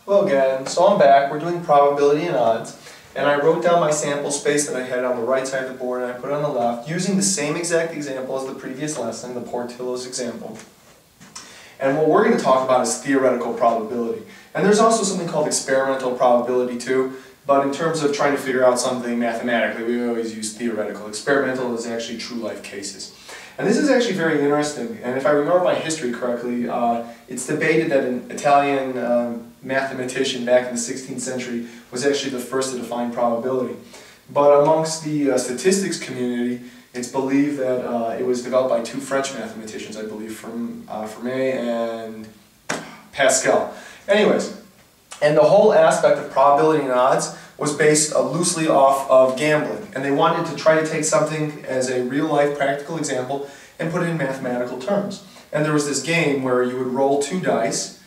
Hello again. So I'm back. We're doing probability and odds. And I wrote down my sample space that I had on the right side of the board and I put it on the left using the same exact example as the previous lesson, the Portillo's example. And what we're going to talk about is theoretical probability. And there's also something called experimental probability too. But in terms of trying to figure out something mathematically, we always use theoretical. Experimental is actually true life cases. And this is actually very interesting. And if I remember my history correctly, it's debated that an Italian mathematician back in the 16th century was actually the first to define probability. But amongst the statistics community, it's believed that it was developed by two French mathematicians, I believe, Fermat and Pascal. Anyways, and the whole aspect of probability and odds was based loosely off of gambling. And they wanted to try to take something as a real-life practical example and put it in mathematical terms. And there was this game where you would roll two dice,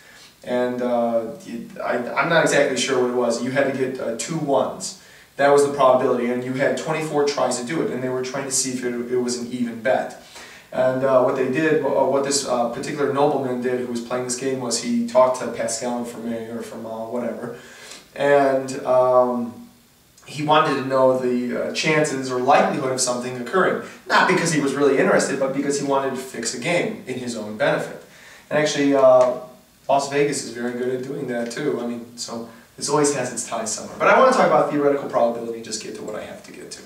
and I'm not exactly sure what it was. You had to get 2 ones. That was the probability, and you had 24 tries to do it, and they were trying to see if it was an even bet. And what they did, what this particular nobleman did who was playing this game was he talked to Pascal and Fermat, or Fermat, whatever, and he wanted to know the chances or likelihood of something occurring. Not because he was really interested, but because he wanted to fix a game in his own benefit. And actually, Las Vegas is very good at doing that too. I mean, so this always has its ties somewhere. But I want to talk about theoretical probability and just get to what I have to get to.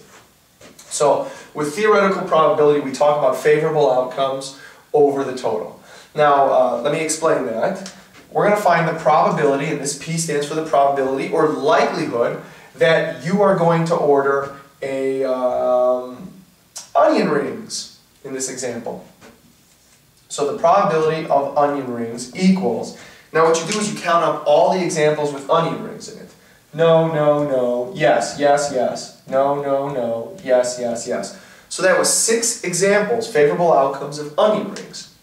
So, with theoretical probability, we talk about favorable outcomes over the total. Now, let me explain that. We're going to find the probability, and this P stands for the probability, or likelihood, that you are going to order a onion rings in this example. So the probability of onion rings equals, now what you do is you count up all the examples with onion rings in it. No, no, no, yes, yes, yes, no, no, no, yes, yes, yes. So that was 6 examples, favorable outcomes of onion rings.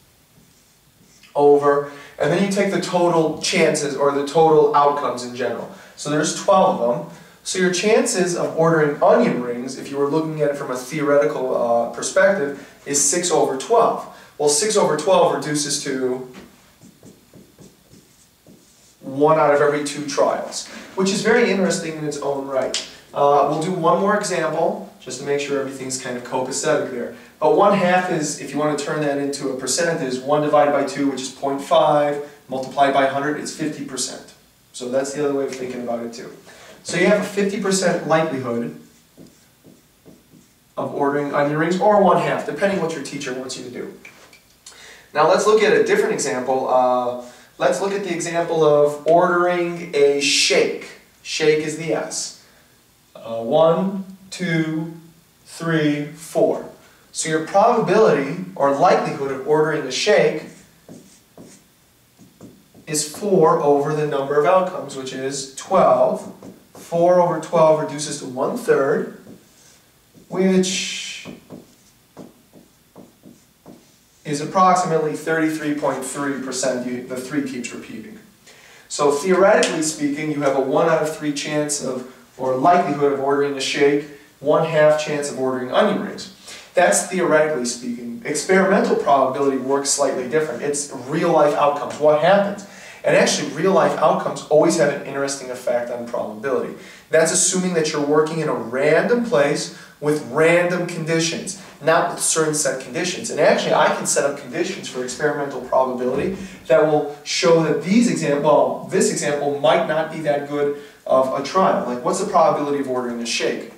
Over, and then you take the total chances, or the total outcomes in general. So there's 12 of them. So your chances of ordering onion rings, if you were looking at it from a theoretical perspective, is 6 over 12. Well, 6 over 12 reduces to 1 out of every 2 trials, which is very interesting in its own right. We'll do one more example, just to make sure everything's kind of copacetic there. But 1/2 is, if you want to turn that into a percent, is 1 divided by 2, which is 0.5, multiplied by 100, it's 50%. So that's the other way of thinking about it too. So you have a 50% likelihood of ordering onion rings, or 1/2, depending what your teacher wants you to do. Now let's look at a different example. Let's look at the example of ordering a shake. Shake is the S. 1, 2, 3, 4. So your probability or likelihood of ordering a shake is 4 over the number of outcomes, which is 12. 4 over 12 reduces to 1/3, which is approximately 33.3%. The 3 keeps repeating. So theoretically speaking, you have a 1 out of 3 chance of, or likelihood of ordering a shake, 1/2 chance of ordering onion rings. That's theoretically speaking. Experimental probability works slightly different. It's real-life outcomes. What happens? And actually, real-life outcomes always have an interesting effect on probability. That's assuming that you're working in a random place with random conditions, not with certain set conditions. And actually, I can set up conditions for experimental probability that will show that this example might not be that good of a trial. Like, what's the probability of ordering a shake?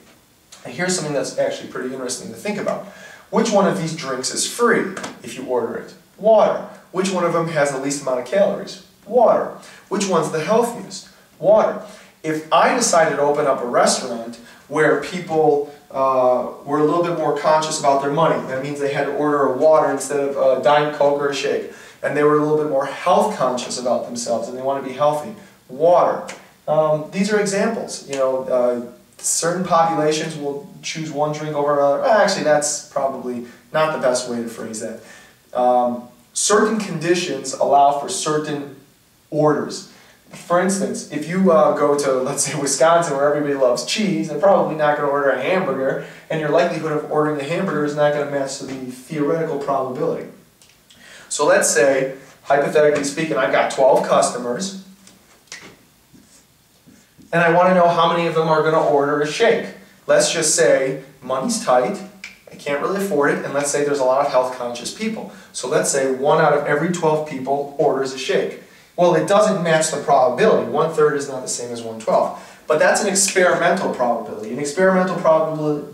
And here's something that's actually pretty interesting to think about. Which one of these drinks is free if you order it? Water. Which one of them has the least amount of calories? Water. Which one's the healthiest? Water. If I decided to open up a restaurant where people were a little bit more conscious about their money, that means they had to order a water instead of a Diet Coke or a shake, and they were a little bit more health conscious about themselves and they want to be healthy, water. These are examples. You know, certain populations will choose one drink over another. Actually, that's probably not the best way to phrase that. Certain conditions allow for certain orders. For instance, if you go to, let's say, Wisconsin, where everybody loves cheese, they're probably not going to order a hamburger, and your likelihood of ordering a hamburger is not going to match to the theoretical probability. So let's say, hypothetically speaking, I've got 12 customers, and I want to know how many of them are going to order a shake. Let's just say money's tight, I can't really afford it, and let's say there's a lot of health conscious people. So let's say 1 out of every 12 people orders a shake. Well, it doesn't match the probability. 1/3 is not the same as 1/12. But that's an experimental probability. An experimental probability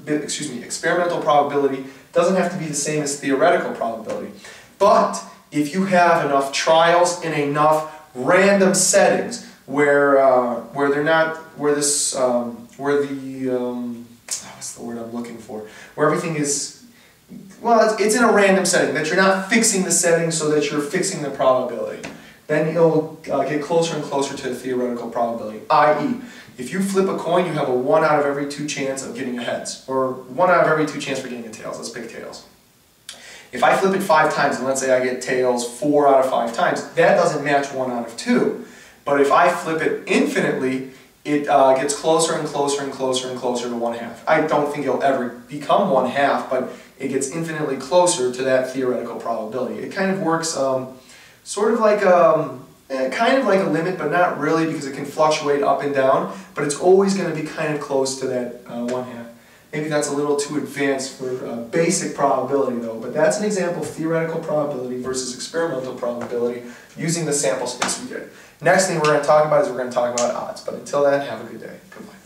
doesn't have to be the same as theoretical probability. But if you have enough trials in enough random settings where they're not, what's the word I'm looking for? Where everything is, well, it's in a random setting, that you're not fixing the setting so that you're fixing the probability. Then it'll get closer and closer to the theoretical probability. I.e., if you flip a coin, you have a 1 out of every 2 chance of getting a heads, or 1 out of every 2 chance for getting a tails. Let's pick tails. If I flip it 5 times, and let's say I get tails 4 out of 5 times, that doesn't match 1 out of 2. But if I flip it infinitely, it gets closer and closer and closer and closer to 1/2. I don't think it'll ever become 1/2, but it gets infinitely closer to that theoretical probability. It kind of works sort of like kind of like a limit, but not really, because it can fluctuate up and down, but it's always going to be kind of close to that 1/2. Maybe that's a little too advanced for basic probability though, but that's an example of theoretical probability versus experimental probability using the sample space we did. Next thing we're going to talk about is odds, but until then, have a good day. Goodbye.